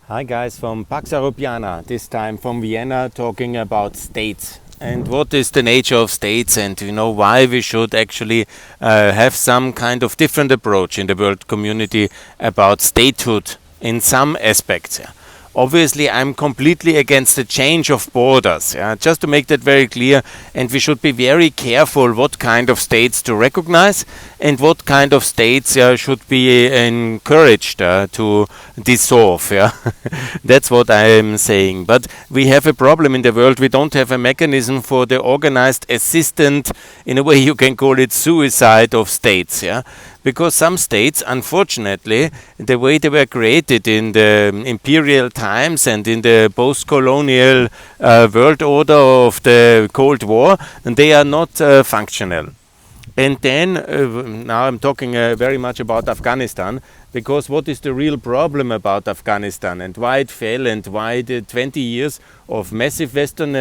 Hi guys from Pax Europiana, this time from Vienna, talking about states and what is the nature of states, and why we should actually have some kind of different approach in the world community about statehood in some aspects. Obviously, I'm completely against the change of borders, just to make that very clear. And we should be very careful what kind of states to recognize and what kind of states should be encouraged to dissolve. That's what I am saying. But we have a problem in the world. We don't have a mechanism for the organized assistant, in a way you can call it suicide of states. Because some states, unfortunately, the way they were created in the imperial times and in the post-colonial world order of the Cold War, they are not functional. And then, now I'm talking very much about Afghanistan, because what is the real problem about Afghanistan and why it fell and why the 20 years of massive Western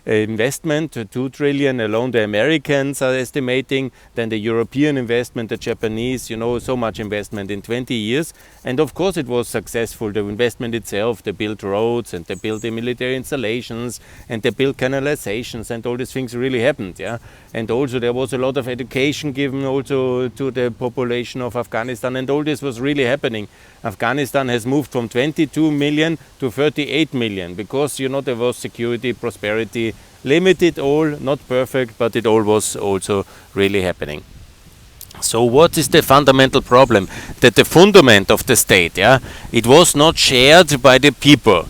investment, 2 trillion alone the Americans are estimating, then the European investment, the Japanese, so much investment in 20 years. And of course it was successful, the investment itself, they built roads and they built the military installations and they built canalizations and all these things really happened. And also there was a lot of education given also to the population of Afghanistan, and all this was really happening. Afghanistan has moved from 22 million to 38 million because there was security, prosperity, limited all, not perfect, but it all was also really happening. So what is the fundamental problem? That the fundament of the state, it was not shared by the people.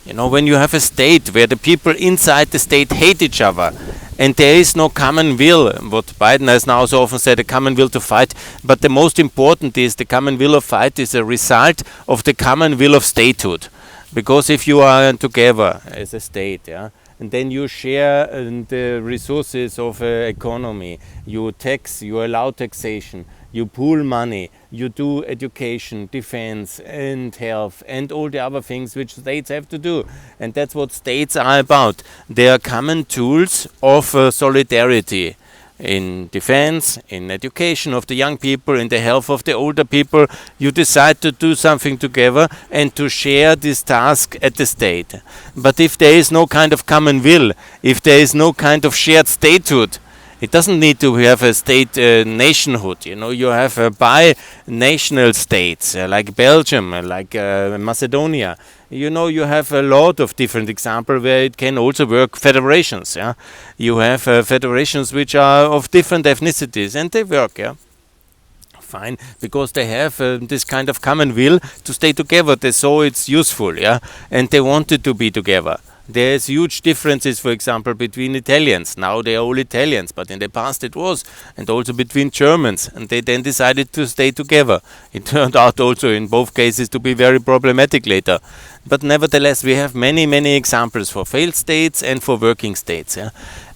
When you have a state where the people inside the state hate each other and there is no common will, what Biden has now so often said, a common will to fight, but the most important is the common will of fight is a result of the common will of statehood. Because if you are together as a state, and then you share the resources of economy, you tax, you allow taxation, you pool money, you do education, defense and health and all the other things which states have to do. And that's what states are about. They are common tools of solidarity in defense, in education of the young people, in the health of the older people. You decide to do something together and to share this task at the state. But if there is no kind of common will, if there is no kind of shared statehood, it doesn't need to have a state nationhood. You have bi-national states like Belgium, like Macedonia. You have a lot of different examples where it can also work. Federations. You have federations which are of different ethnicities and they work. Fine, because they have this kind of common will to stay together. They saw it's useful, and they wanted to be together. There's huge differences, for example, between Italians. Now they are all Italians, but in the past it was. And also between Germans. And they then decided to stay together. It turned out also in both cases to be very problematic later. But nevertheless, we have many, many examples for failed states and for working states.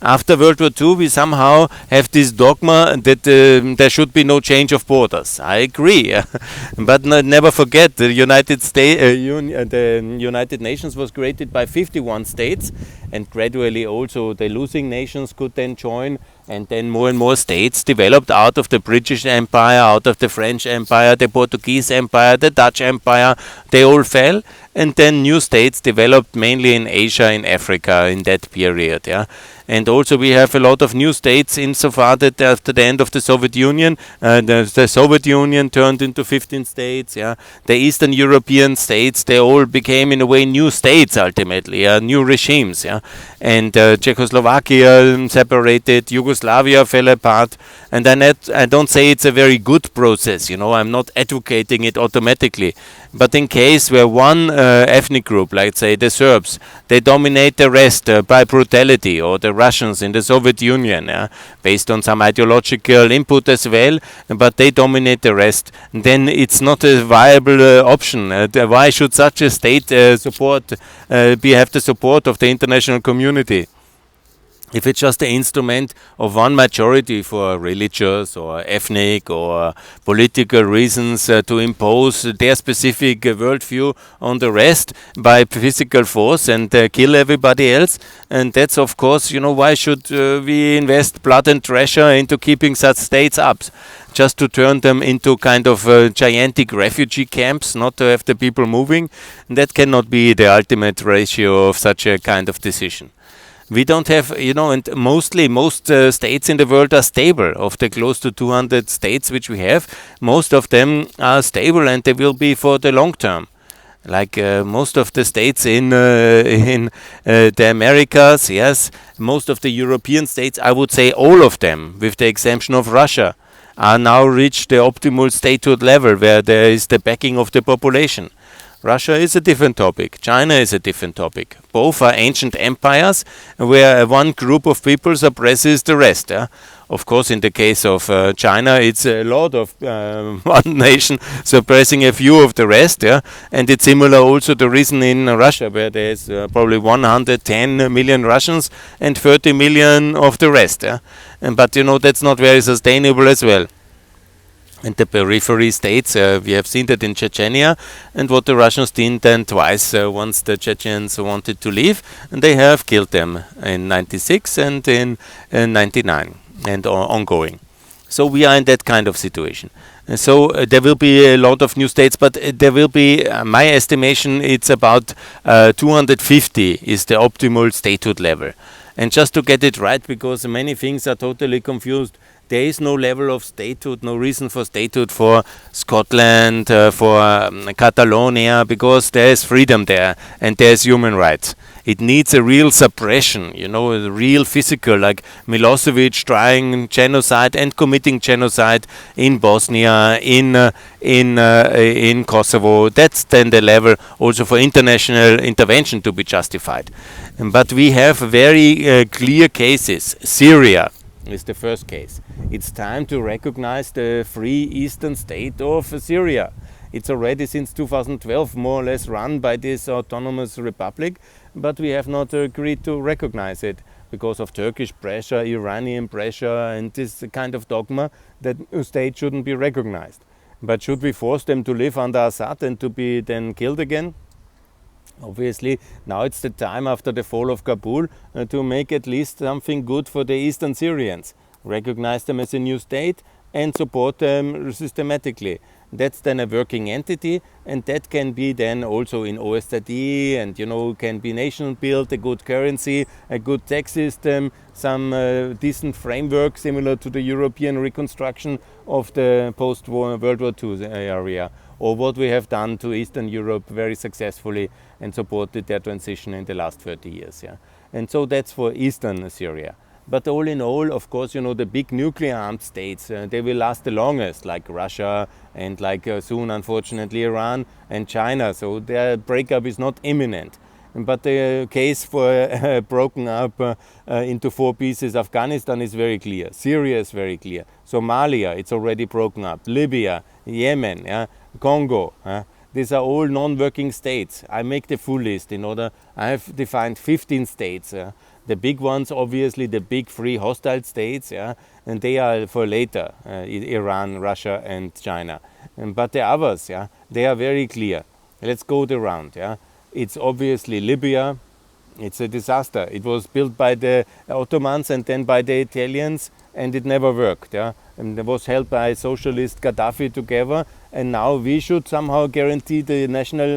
After World War II, we somehow have this dogma that there should be no change of borders. I agree. But never forget, the United Nations was created by 51 states, and gradually also the losing nations could then join, and then more and more states developed out of the British Empire, out of the French Empire, the Portuguese Empire, the Dutch Empire. They all fell, and then new states developed mainly in Asia, in Africa in that period. And also we have a lot of new states insofar that after the end of the Soviet Union, the Soviet Union turned into 15 states. The Eastern European states, they all became in a way new states ultimately, new regimes. And Czechoslovakia separated, Yugoslavia fell apart. And I don't say it's a very good process. I'm not advocating it automatically. But in case where one ethnic group, like say the Serbs, they dominate the rest by brutality, or the Russians in the Soviet Union, based on some ideological input as well, but they dominate the rest, then it's not a viable option. Why should such a state have the support of the international community? if it's just an instrument of one majority for religious or ethnic or political reasons to impose their specific worldview on the rest by physical force and kill everybody else, and that's of course, why should we invest blood and treasure into keeping such states up? Just to turn them into kind of gigantic refugee camps, not to have the people moving? That cannot be the ultimate ratio of such a kind of decision. We don't have, and mostly most states in the world are stable. Of the close to 200 states which we have, most of them are stable and they will be for the long term. Like most of the states in the Americas, yes, most of the European states, I would say all of them, with the exemption of Russia, are now reached the optimal statehood level where there is the backing of the population. Russia is a different topic. China is a different topic. Both are ancient empires where one group of people suppresses the rest. Yeah? Of course, in the case of China, it's a lot of one nation suppressing a few of the rest. Yeah? And it's similar also the reason in Russia, where there's probably 110 million Russians and 30 million of the rest. Yeah? But that's not very sustainable as well. And the periphery states, we have seen that in Chechnya, and what the Russians did then twice once the Chechens wanted to leave, and they have killed them in 96 and in 99 and ongoing. So we are in that kind of situation. So there will be a lot of new states, but there will be, my estimation, it's about 250 is the optimal statehood level. And just to get it right, because many things are totally confused, there is no level of statehood, no reason for statehood for Scotland, for Catalonia, because there is freedom there and there is human rights. It needs a real suppression, a real physical, like Milosevic trying genocide and committing genocide in Bosnia, in Kosovo. That's then the level also for international intervention to be justified. But we have very clear cases. Syria is the first case. It's time to recognize the free eastern state of Syria. It's already since 2012 more or less run by this autonomous republic, but we have not agreed to recognize it because of Turkish pressure, Iranian pressure, and this kind of dogma that a state shouldn't be recognized. But should we force them to live under Assad and to be then killed again? Obviously, now it's the time after the fall of Kabul to make at least something good for the Eastern Syrians. Recognize them as a new state and support them systematically. That's then a working entity, and that can be then also in OSCE and can be nation built, a good currency, a good tax system, some decent framework similar to the European reconstruction of the post-war World War II area, or what we have done to Eastern Europe very successfully and supported their transition in the last 30 years. Yeah? And so that's for Eastern Syria. But all in all, of course, the big nuclear-armed states, they will last the longest, like Russia and like soon, unfortunately, Iran and China. So their breakup is not imminent. But the case for broken up into 4 pieces, Afghanistan is very clear. Syria is very clear. Somalia, it's already broken up. Libya, Yemen, Congo. These are all non-working states. I make the full list in order. I have defined 15 states. The big ones, obviously, the big 3 hostile states, and they are for later, Iran, Russia, and China. But the others, they are very clear. Let's go the round. It's obviously Libya. It's a disaster. It was built by the Ottomans and then by the Italians, and it never worked. And it was held by socialist Gaddafi together, and now we should somehow guarantee the national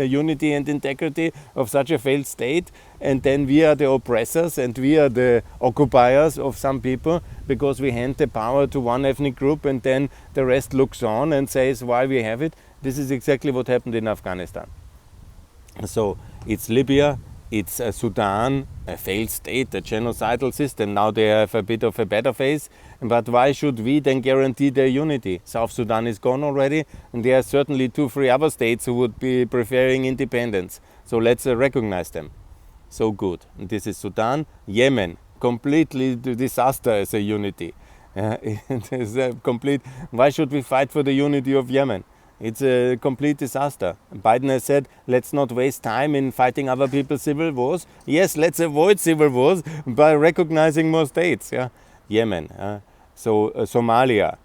unity and integrity of such a failed state, and then we are the oppressors and we are the occupiers of some people because we hand the power to one ethnic group and then the rest looks on and says why we have it. This is exactly what happened in Afghanistan. So it's Libya, it's Sudan, a failed state, a genocidal system. Now they have a bit of a better phase, but why should we then guarantee their unity? South Sudan is gone already, and there are certainly 2-3 other states who would be preferring independence. So let's recognize them. So good. And this is Sudan. Yemen, completely disaster as a unity. It is a complete. Why should we fight for the unity of Yemen? It's a complete disaster. Biden has said, let's not waste time in fighting other people's civil wars. Yes, let's avoid civil wars by recognizing more states. Yeah, Yemen, Somalia.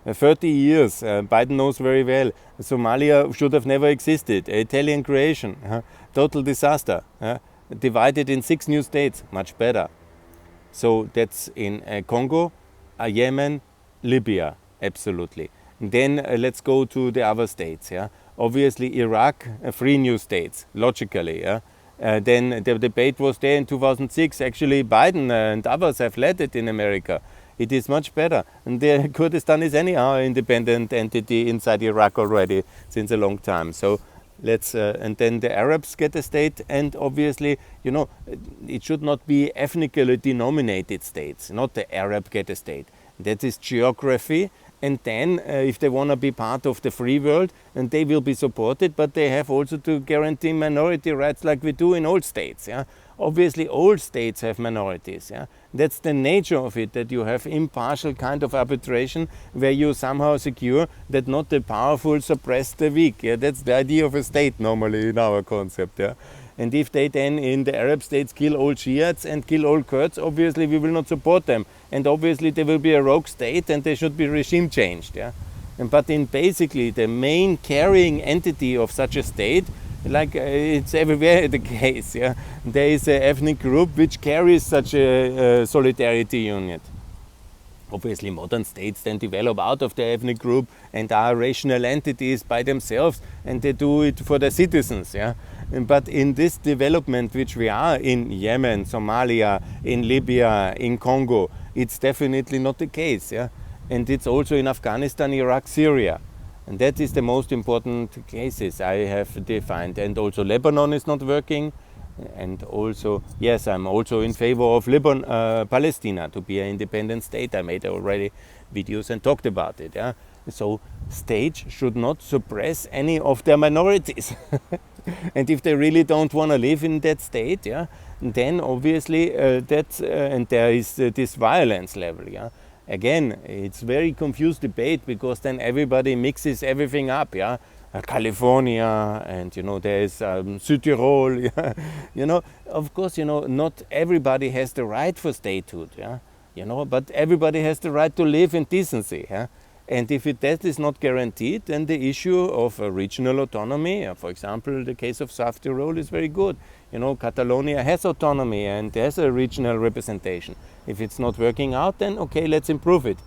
30 years, Biden knows very well. Somalia should have never existed. Italian creation, total disaster. Divided in 6 new states, much better. So that's in Congo, Yemen, Libya, absolutely. Then let's go to the other states. Yeah, obviously Iraq, 3 new states, logically. Yeah. Then the debate was there in 2006. Actually, Biden and others have led it in America. It is much better. And the Kurdistan is anyhow an independent entity inside Iraq already since a long time. So let's and then the Arabs get a state, and obviously, you know, it should not be ethnically denominated states, not the Arab get a state. That is geography. And then if they want to be part of the free world, and they will be supported, but they have also to guarantee minority rights like we do in all states. Yeah? Obviously all states have minorities. Yeah? That's the nature of it, that you have impartial kind of arbitration where you somehow secure that not the powerful suppress the weak. Yeah? That's the idea of a state normally in our concept. Yeah? And if they then in the Arab states kill all Shiites and kill all Kurds, obviously we will not support them. And obviously there will be a rogue state and they should be regime changed. Yeah? But in basically the main carrying entity of such a state, like it's everywhere the case, yeah? There is an ethnic group which carries such a solidarity unit. Obviously modern states then develop out of the ethnic group and are rational entities by themselves, and they do it for their citizens. Yeah? But in this development which we are in Yemen, Somalia, in Libya, in Congo, it's definitely not the case. Yeah? And it's also in Afghanistan, Iraq, Syria. And that is the most important cases I have defined. And also Lebanon is not working. And also, yes, I'm also in favor of Palestine to be an independent state. I made already videos and talked about it. Yeah? So states should not suppress any of their minorities. And if they really don't want to live in that state, yeah, then obviously and there is this violence level. Yeah? Again, it's very confused debate, because then everybody mixes everything up. Yeah? California, and you know there is Südtirol. Yeah? You know, of course, you know, not everybody has the right for statehood. Yeah? You know, but everybody has the right to live in decency. Yeah? And if that is not guaranteed, then the issue of regional autonomy, for example, the case of South Tyrol is very good. You know, Catalonia has autonomy and has a regional representation. If it's not working out, then okay, let's improve it.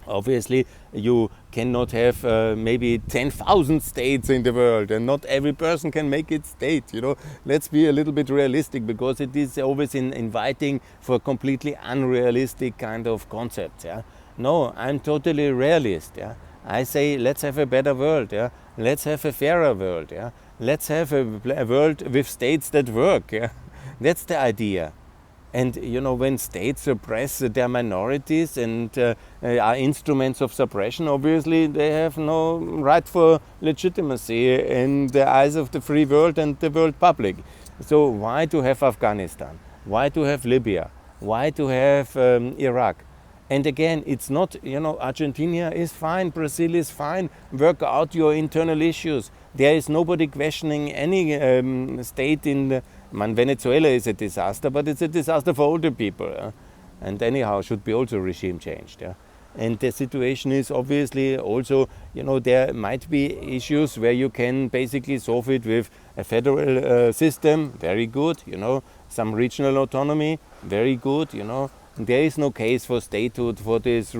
Obviously, you cannot have maybe 10,000 states in the world, and not every person can make it state. You know, let's be a little bit realistic, because it is always inviting for completely unrealistic kind of concepts. Yeah? No, I'm totally realist. Yeah? I say let's have a better world. Yeah? Let's have a fairer world. Yeah? Let's have a world with states that work. Yeah? That's the idea. And you know, when states suppress their minorities and are instruments of suppression, obviously they have no right for legitimacy in the eyes of the free world and the world public. So why to have Afghanistan? Why to have Libya? Why to have Iraq? And again, it's not, you know, Argentina is fine, Brazil is fine, work out your internal issues. There is nobody questioning any state in the, Venezuela is a disaster, but it's a disaster for older people. And anyhow, should be also regime changed. Yeah? And the situation is obviously also, you know, there might be issues where you can basically solve it with a federal system, very good, you know, some regional autonomy, very good, you know. There is no case for statehood for these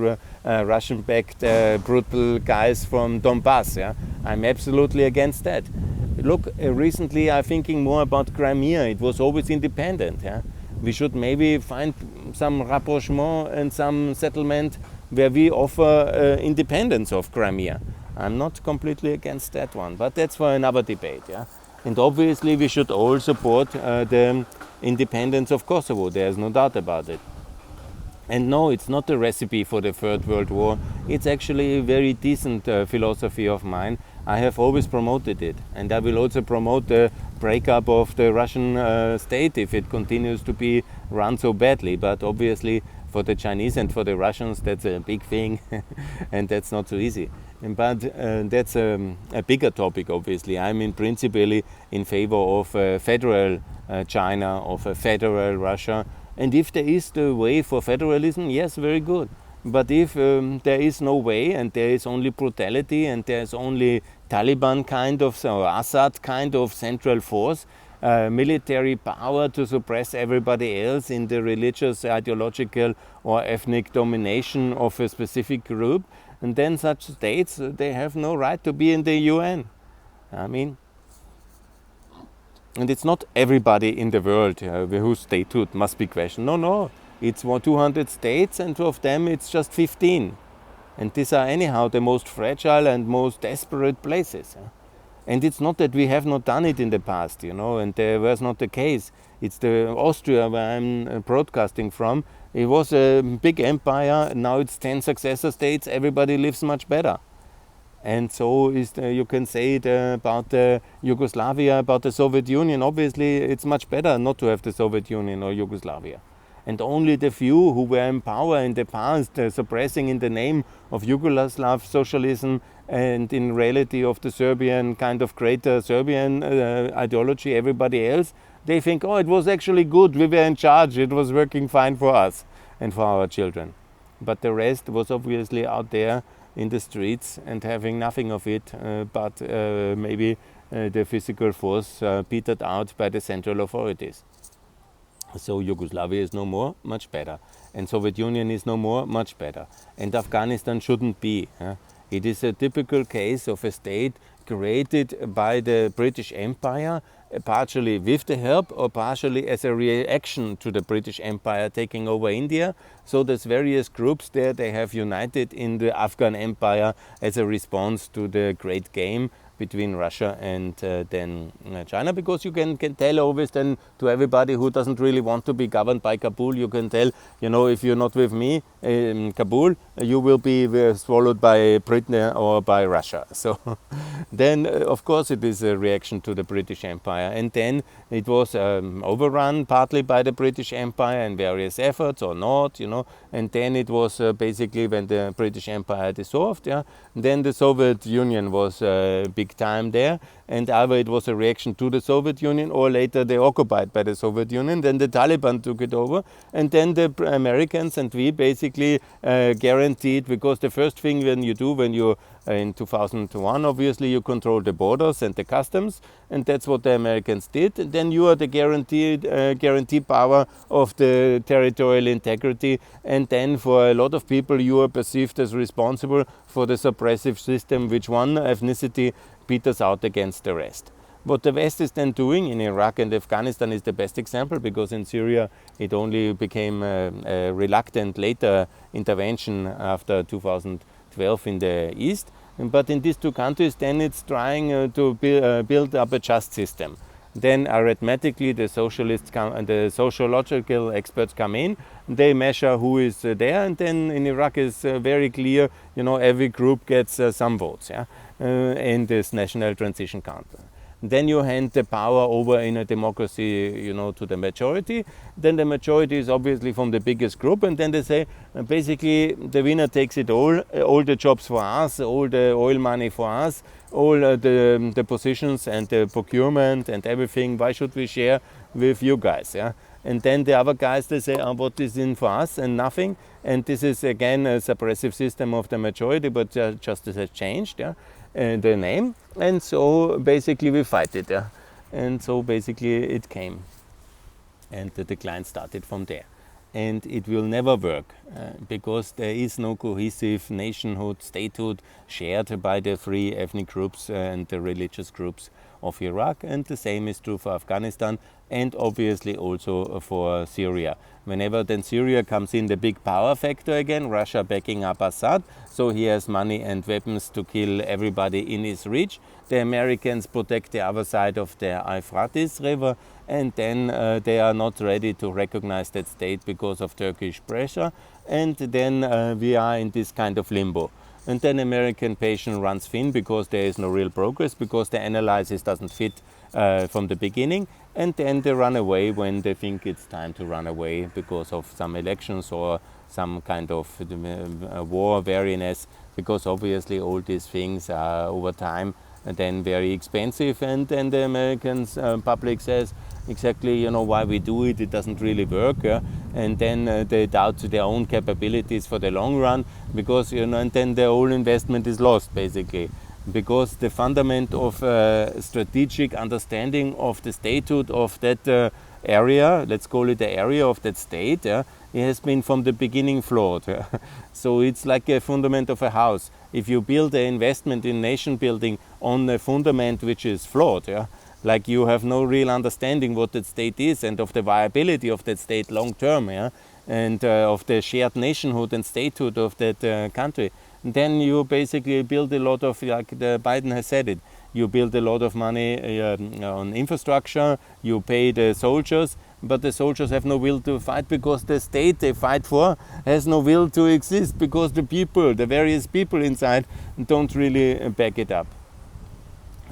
Russian-backed brutal guys from Donbass. Yeah? I'm absolutely against that. Look, recently I'm thinking more about Crimea. It was always independent. Yeah? We should maybe find some rapprochement and some settlement where we offer independence of Crimea. I'm not completely against that one, but that's for another debate. Yeah? And obviously we should all support the independence of Kosovo. There's no doubt about it. And no, it's not a recipe for the Third World War. It's actually a very decent philosophy of mine. I have always promoted it. And I will also promote the breakup of the Russian state if it continues to be run so badly. But obviously for the Chinese and for the Russians, that's a big thing. And that's not so easy. But that's a bigger topic, obviously. I'm in principle in favor of a federal China, of a federal Russia. And if there is the way for federalism, yes, very good. But if there is no way and there is only brutality and there is only Taliban kind of, or Assad kind of central force, military power to suppress everybody else in the religious, ideological or ethnic domination of a specific group, and then such states, they have no right to be in the UN. I mean, and it's not everybody in the world whose statehood must be questioned. No, no, it's 200 states, and of them it's just 15. And these are anyhow the most fragile and most desperate places. And it's not that we have not done it in the past, and there was not the case. It's the Austria where I'm broadcasting from. It was a big empire, now it's 10 successor states, everybody lives much better. And so you can say it about Yugoslavia, about the Soviet Union. Obviously, it's much better not to have the Soviet Union or Yugoslavia. And only the few who were in power in the past, suppressing in the name of Yugoslav socialism and in reality of the Serbian kind of greater Serbian ideology, everybody else, they think, oh, it was actually good, we were in charge, it was working fine for us and for our children. But the rest was obviously out there in the streets and having nothing of it, but maybe the physical force petered out by the central authorities. So Yugoslavia is no more, much better. And Soviet Union is no more, much better. And Afghanistan shouldn't be. It is a typical case of a state created by the British Empire, partially with the help or partially as a reaction to the British Empire taking over India. So there's various groups there, they have united in the Afghan Empire as a response to the great game between Russia and then China, because you can tell always then to everybody who doesn't really want to be governed by Kabul, you can tell, if you're not with me in Kabul, you will be swallowed by Britain or by Russia. So then, of course, it is a reaction to the British Empire. And then it was overrun partly by the British Empire and various efforts or not, and then it was basically when the British Empire dissolved, then the Soviet Union was big time there, and either it was a reaction to the Soviet Union or later they occupied by the Soviet Union, then the Taliban took it over, and then the Americans and we basically guaranteed, because the first thing when you in 2001 obviously you control the borders and the customs, and that's what the Americans did. And then you are the guarantee power of the territorial integrity, and then for a lot of people you are perceived as responsible for the suppressive system which one ethnicity peters out against the rest. What the West is then doing in Iraq and Afghanistan is the best example, because in Syria it only became a reluctant later intervention after 2012 in the East. But in these two countries then it's trying to build up a just system. Then arithmetically the socialists come and the sociological experts come in, they measure who is there, and then in Iraq is very clear, every group gets some votes in this National Transition Council. Then you hand the power over in a democracy, to the majority. Then the majority is obviously from the biggest group, and then they say, basically, the winner takes it all the jobs for us, all the oil money for us, all the positions and the procurement and everything. Why should we share with you guys? And then the other guys, they say, what is in for us and nothing. And this is again a suppressive system of the majority, but justice has changed. The name, and so basically we fight it, and so basically it came, and the decline started from there, and it will never work because there is no cohesive nationhood, statehood shared by the three ethnic groups and the religious groups of Iraq, and the same is true for Afghanistan and obviously also for Syria. Whenever then Syria comes in, the big power factor again, Russia backing up Assad, so he has money and weapons to kill everybody in his reach. The Americans protect the other side of the Euphrates River, and then they are not ready to recognize that state because of Turkish pressure, and then we are in this kind of limbo. And then American patience runs thin because there is no real progress, because the analysis doesn't fit from the beginning, and then they run away when they think it's time to run away because of some elections or some kind of war wariness because obviously all these things are over time then very expensive, and then the American public says exactly, you know, why we do it, it doesn't really work, and then they doubt their own capabilities for the long run, because, you know, and then the whole investment is lost basically, because the fundament of strategic understanding of the statehood of that area, let's call it the area of that state, it has been from the beginning flawed. So it's like a fundament of a house. If you build an investment in nation building on a fundament which is flawed, like you have no real understanding what that state is and of the viability of that state long term, and of the shared nationhood and statehood of that country, then you basically build a lot of, like the Biden has said it, you build a lot of money on infrastructure, you pay the soldiers, but the soldiers have no will to fight, because the state they fight for has no will to exist, because the people, the various people inside, don't really back it up.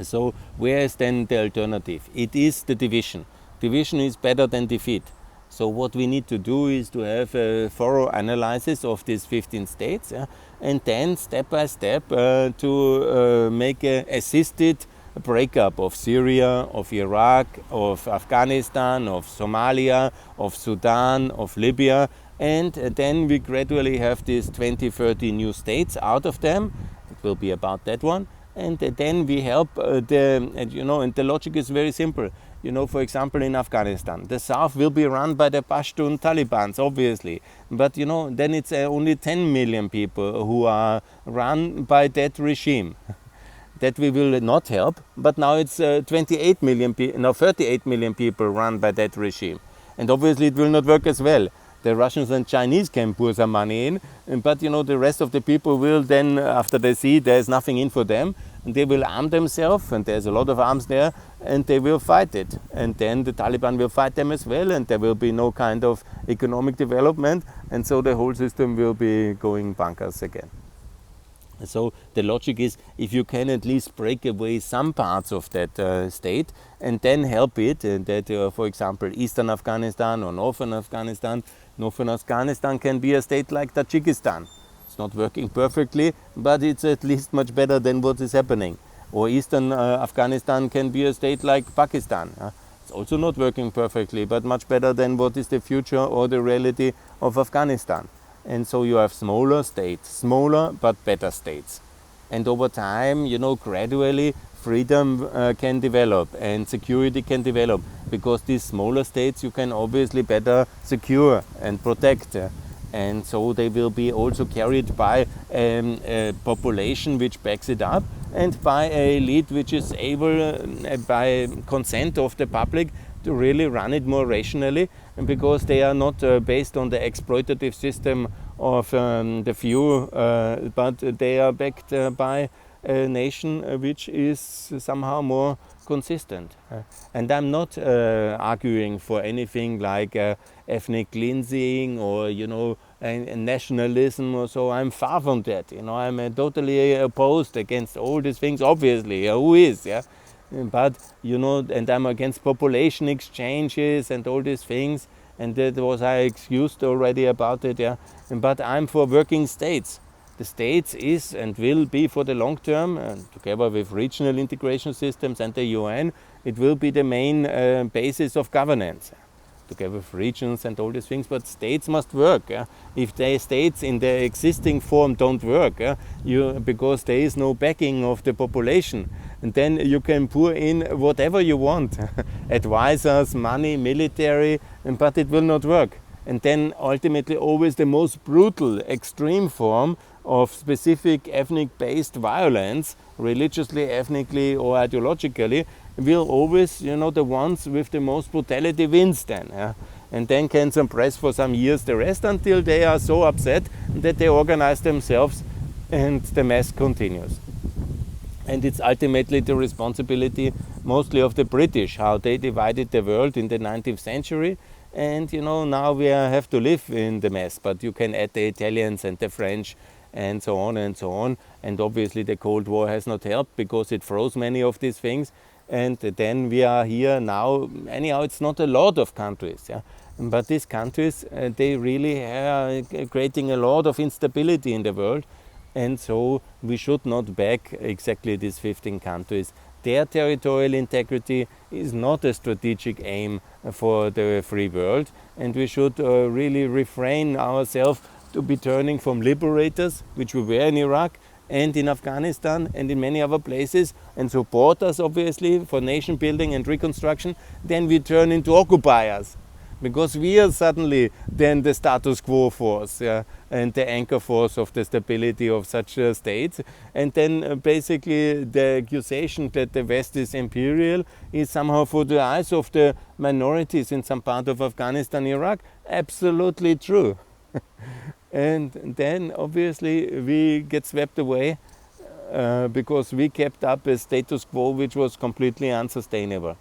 So where is then the alternative? It is the division. Division is better than defeat. So what we need to do is to have a thorough analysis of these 15 states, and then step by step to make an assisted breakup of Syria, of Iraq, of Afghanistan, of Somalia, of Sudan, of Libya, and then we gradually have these 20, 30 new states out of them. It will be about that one. And then we help and the logic is very simple. You know, for example, in Afghanistan, the south will be run by the Pashtun Talibans, obviously. But, you know, then it's only 10 million people who are run by that regime. That we will not help. But now it's 38 million people run by that regime. And obviously it will not work as well. The Russians and Chinese can pour some money in, but, you know, the rest of the people will then, after they see there's nothing in for them, they will arm themselves, and there's a lot of arms there, and they will fight it. And then the Taliban will fight them as well, and there will be no kind of economic development, and so the whole system will be going bonkers again. So the logic is, if you can at least break away some parts of that state and then help it, that for example Eastern Afghanistan or Northern Afghanistan can be a state like Tajikistan. It's not working perfectly, but it's at least much better than what is happening. Or Eastern Afghanistan can be a state like Pakistan. It's also not working perfectly, but much better than what is the future or the reality of Afghanistan. And so you have smaller states, smaller but better states. And over time, you know, gradually freedom can develop and security can develop, because these smaller states you can obviously better secure and protect. And so they will be also carried by a population which backs it up, and by an elite which is able, by consent of the public, to really run it more rationally, and because they are not based on the exploitative system of the few, but they are backed by a nation which is somehow more consistent. And I'm not arguing for anything like ethnic cleansing or, you know, nationalism or so. I'm far from that. You know, I'm totally opposed against all these things, obviously. Who is? Yeah. But, you know, and I'm against population exchanges and all these things, and that was I excused already about it, yeah. But I'm for working states. The states is and will be for the long term, and together with regional integration systems and the UN, it will be the main basis of governance. Together with regions and all these things, but states must work. If the states in their existing form don't work, because there is no backing of the population, and then you can pour in whatever you want, advisors, money, military, but it will not work. And then ultimately always the most brutal, extreme form of specific ethnic-based violence, religiously, ethnically or ideologically, will always, you know, the ones with the most brutality wins then. And then can suppress for some years the rest until they are so upset that they organize themselves and the mess continues. And it's ultimately the responsibility mostly of the British, how they divided the world in the 19th century. And, you know, now we have to live in the mess, but you can add the Italians and the French and so on and so on. And obviously the Cold War has not helped, because it froze many of these things. And then we are here now. Anyhow, it's not a lot of countries, yeah? But these countries, they really are creating a lot of instability in the world. and so we should not back exactly these 15 countries. Their territorial integrity is not a strategic aim for the free world, and we should really refrain ourselves to be turning from liberators, which we were in Iraq and in Afghanistan and in many other places, and support us obviously for nation building and reconstruction. Then we turn into occupiers, because we are suddenly then the status quo force, and the anchor force of the stability of such states. And then basically the accusation that the West is imperial is somehow, for the eyes of the minorities in some part of Afghanistan, Iraq, absolutely true. And then obviously we get swept away because we kept up a status quo which was completely unsustainable.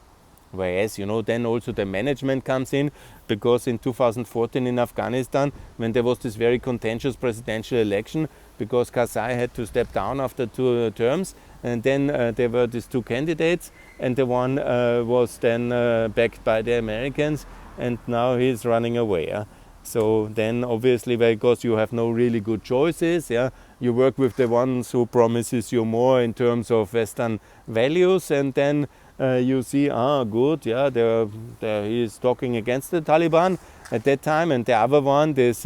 Whereas, then also the management comes in, because in 2014 in Afghanistan, when there was this very contentious presidential election, because Karzai had to step down after 2 terms, and then there were these 2 candidates, and the one was then backed by the Americans, and now he's running away. So then obviously, because you have no really good choices, you work with the ones who promises you more in terms of Western values, and then you see, good, he is talking against the Taliban at that time, and the other one, this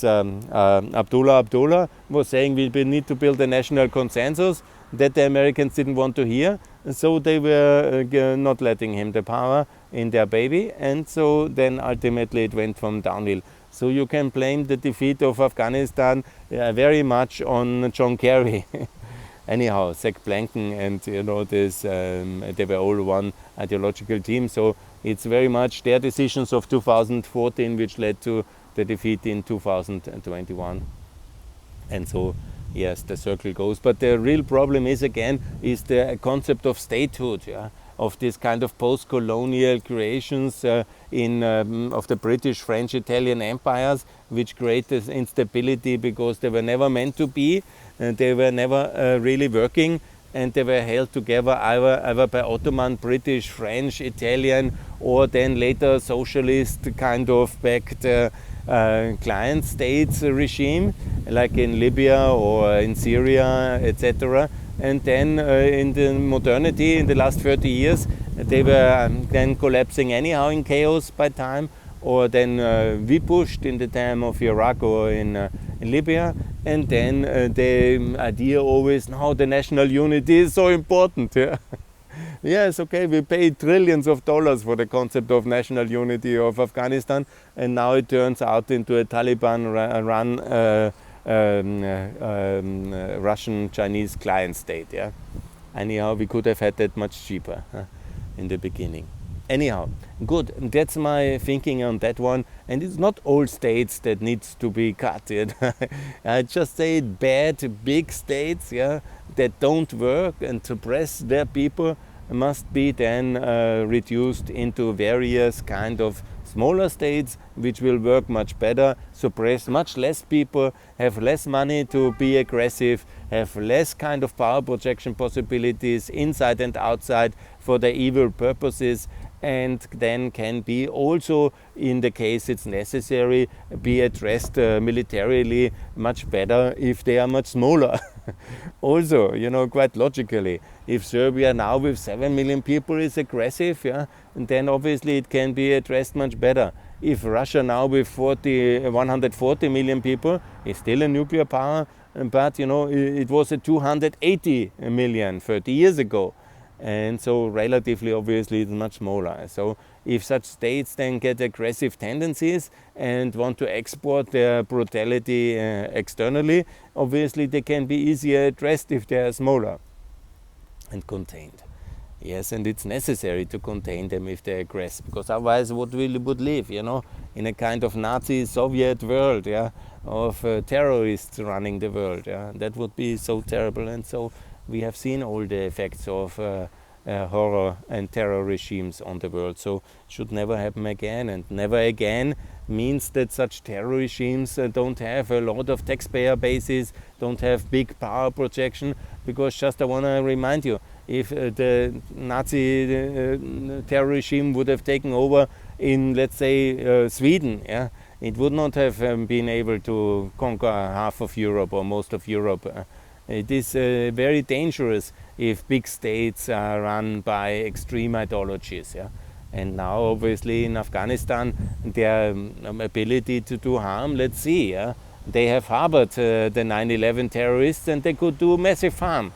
Abdullah was saying we need to build a national consensus that the Americans didn't want to hear, so they were not letting him the power in their baby, and so then ultimately it went from downhill. So you can blame the defeat of Afghanistan very much on John Kerry. Anyhow, Zach Blanken and this, they were all one ideological team. So it's very much their decisions of 2014 which led to the defeat in 2021. And so, yes, the circle goes. But the real problem is the concept of statehood, of this kind of post-colonial creations of the British, French, Italian empires, which created instability because they were never meant to be, and they were never really working, and they were held together either by Ottoman, British, French, Italian, or then later socialist kind of backed client states regime, like in Libya or in Syria, etc. And then in the modernity, in the last 30 years, they were then collapsing anyhow in chaos by time, or then we pushed in the time of Iraq or in Libya. And then the idea always, no, the national unity is so important. Yes, okay, we paid trillions of dollars for the concept of national unity of Afghanistan, and now it turns out into a Taliban-run Russian Chinese client state. Anyhow, we could have had that much cheaper in the beginning. Anyhow, good, that's my thinking on that one. And it's not all states that needs to be cut. I just say bad big states that don't work and suppress their people must be then reduced into various kind of smaller states which will work much better, suppress much less people, have less money to be aggressive, have less kind of power projection possibilities inside and outside for their evil purposes, and then can be also, in the case it's necessary, be addressed militarily much better if they are much smaller. Also, quite logically, if Serbia now with 7 million people is aggressive, then obviously it can be addressed much better. If Russia now with 140 million people is still a nuclear power, but it was a 280 million 30 years ago. And so relatively, obviously, it's much smaller. So if such states then get aggressive tendencies and want to export their brutality externally, obviously they can be easier addressed if they are smaller and contained. Yes, and it's necessary to contain them if they aggress, because otherwise what we would live, in a kind of Nazi Soviet world, of terrorists running the world. That would be so terrible, and so we have seen all the effects of horror and terror regimes on the world, so it should never happen again. And never again means that such terror regimes don't have a lot of taxpayer bases, don't have big power projection, because just I want to remind you, if the Nazi terror regime would have taken over in, let's say, Sweden, it would not have been able to conquer half of Europe or most of Europe. It is very dangerous if big states are run by extreme ideologies. Yeah? And now, obviously, in Afghanistan, their ability to do harm, let's see. Yeah? They have harbored the 9/11 terrorists, and they could do massive harm.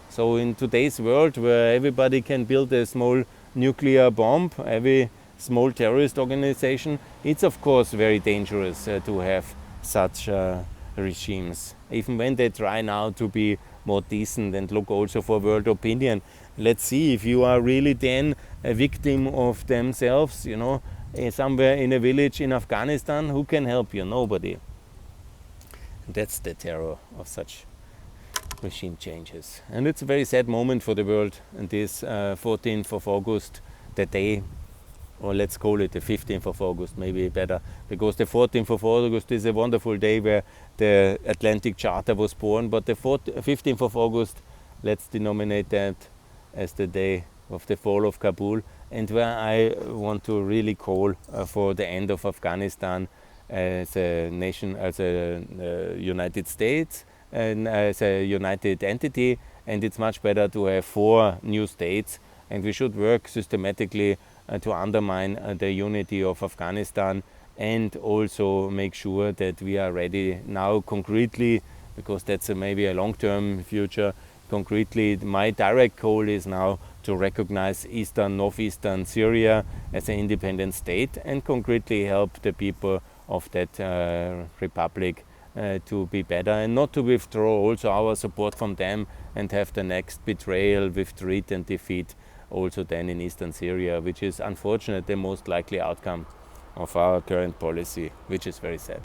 So in today's world, where everybody can build a small nuclear bomb, every small terrorist organization, it's of course very dangerous to have such regimes. Even when they try now to be more decent and look also for world opinion. Let's see if you are really then a victim of themselves, you know, somewhere in a village in Afghanistan, who can help you? Nobody. That's the terror of such regime changes. And it's a very sad moment for the world. And this 14th of August, the day, or let's call it the 15th of August, maybe better, because the 14th of August is a wonderful day where the Atlantic Charter was born, but the 15th of August, let's denominate that as the day of the fall of Kabul, and where I want to really call for the end of Afghanistan as a nation, as a United States, and as a united entity. And it's much better to have 4 new states, and we should work systematically to undermine the unity of Afghanistan, and also make sure that we are ready now concretely, because that's maybe a long-term future. Concretely, my direct goal is now to recognize northeastern Syria as an independent state, and concretely help the people of that republic to be better, and not to withdraw also our support from them and have the next betrayal, retreat and defeat also then in Eastern Syria, which is unfortunately the most likely outcome of our current policy, which is very sad.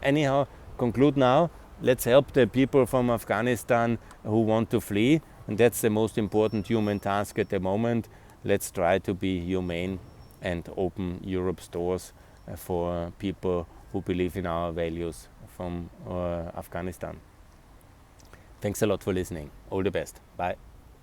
Anyhow, conclude now. Let's help the people from Afghanistan who want to flee, and that's the most important human task at the moment. Let's try to be humane and open Europe's doors for people who believe in our values from Afghanistan. Thanks a lot for listening. All the best. Bye.